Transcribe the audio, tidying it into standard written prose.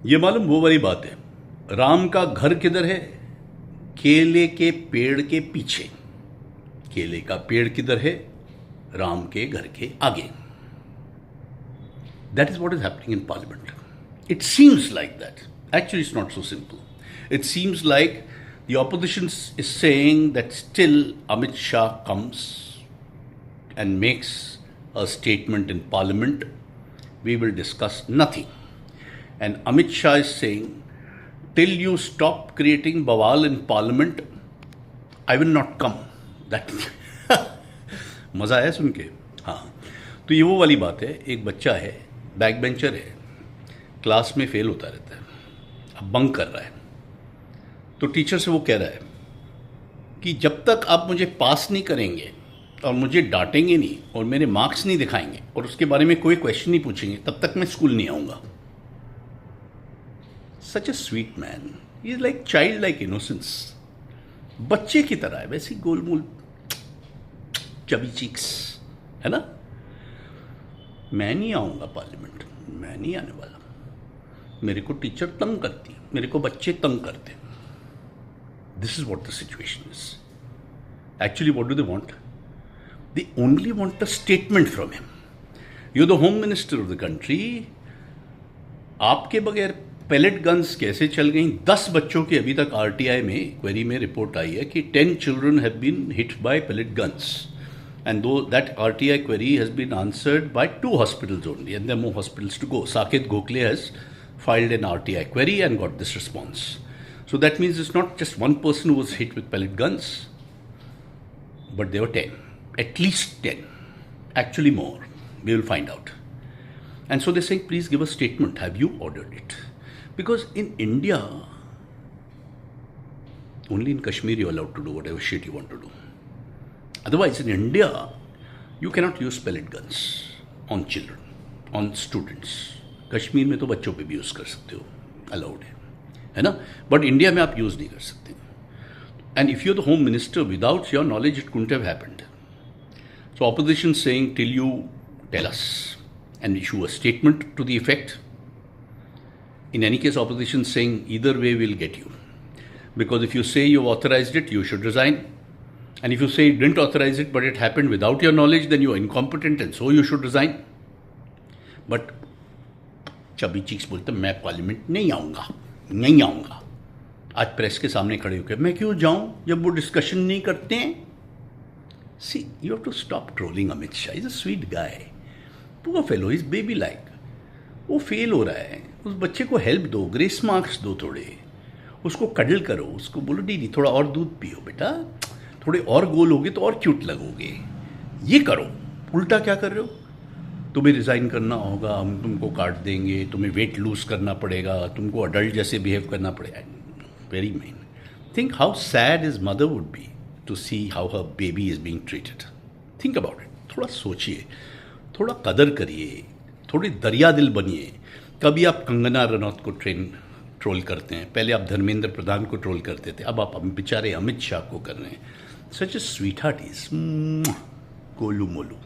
ये मालूम वो वाली बात है, राम का घर किधर है? केले के पेड़ के पीछे। केले का पेड़ किधर है? राम के घर के आगे। That is what is happening in Parliament. It seems like that. Actually, it's not so simple. It seems like the opposition is saying that still Amit Shah comes and makes a statement in Parliament, we will discuss nothing. And Amit Shah is saying, till you stop creating bawal in Parliament, I will not come. That मज़ा आया सुन के? हाँ, तो ये वो वाली बात है, एक बच्चा है, बैक बेंचर है, क्लास में फेल होता रहता है, अब बंक कर रहा है, तो टीचर से वो कह रहा है कि जब तक आप मुझे पास नहीं करेंगे और मुझे डांटेंगे नहीं और मेरे मार्क्स नहीं दिखाएंगे और उसके बारे में कोई क्वेश्चन नहीं पूछेंगे, तब तक मैं स्कूल नहीं आऊँगा। Such a sweet man, is like child like innocence, बच्चे की तरह है, वैसी गोलमोल चबी चीक्स है ना। मैं नहीं आऊँगा पार्लियामेंट, मैं नहीं आने वाला, मेरे को टीचर तंग करती, मेरे को बच्चे तंग करते। This is what the situation is. Actually what do they want? They only want a statement from him. You the home minister of the country, आपके बगैर पेलेट गन्स कैसे चल गई? 10 बच्चों की अभी तक आरटीआई में क्वेरी में रिपोर्ट आई है कि 10 children have been hit by pellet guns. And though that RTI query has been answered by 2 hospitals only, and there are more hospitals to go. Saket Gokhale has filed an RTI query and got this response. So that means it's not just one person who was hit with pellet guns, but there were 10, at least 10, actually more. We will find out. And so they're saying, please give a statement. Have you ordered it? Because in India, only in Kashmir you're allowed to do whatever shit you want to do. Otherwise, in India, you cannot use pellet guns on children, on students. Kashmir में तो बच्चों पे भी use कर सकते हो, allowed है ना, बट इंडिया में आप यूज़ नहीं कर सकते. And if you are the home minister, without your knowledge it couldn't have happened. So opposition saying, till you tell us and issue a statement to the effect. In any case, opposition saying either way we'll get you. Because if you say you've authorized it, you should resign. And if you say you didn't authorize it, but it happened without your knowledge, then you're incompetent and so you should resign. But chubby cheeks बोलते मैं parliament नहीं आऊँगा, नहीं आऊँगा. आज press के सामने खड़े होकर मैं क्यों जाऊँ जब वो डिस्कशन नहीं करते हैं. See, you have to stop trolling Amit Shah. He's a sweet guy. Poor fellow, he's baby like. वो फेल हो रहा है, उस बच्चे को हेल्प दो, ग्रेस मार्क्स दो, थोड़े उसको कडल करो, उसको बोलो दीदी थोड़ा और दूध पियो बेटा, थोड़े और गोल होगे तो और क्यूट लगोगे. ये करो. उल्टा क्या कर रहे हो? तुम्हें रिज़ाइन करना होगा, हम तुमको काट देंगे, तुम्हें वेट लूज करना पड़ेगा, तुमको अडल्ट जैसे बिहेव करना पड़ेगा. Very main. Think how sad his mother would be to see how her baby is being treated. Think about it. थोड़ा सोचिए, थोड़ा कदर करिए, थोड़ी दरिया दिल बनिए. कभी आप कंगना रनौत को ट्रोल करते हैं, पहले आप धर्मेंद्र प्रधान को ट्रोल करते थे, अब आप बेचारे अमित शाह को कर रहे हैं. Such a sweetheart is गोलू मोलू.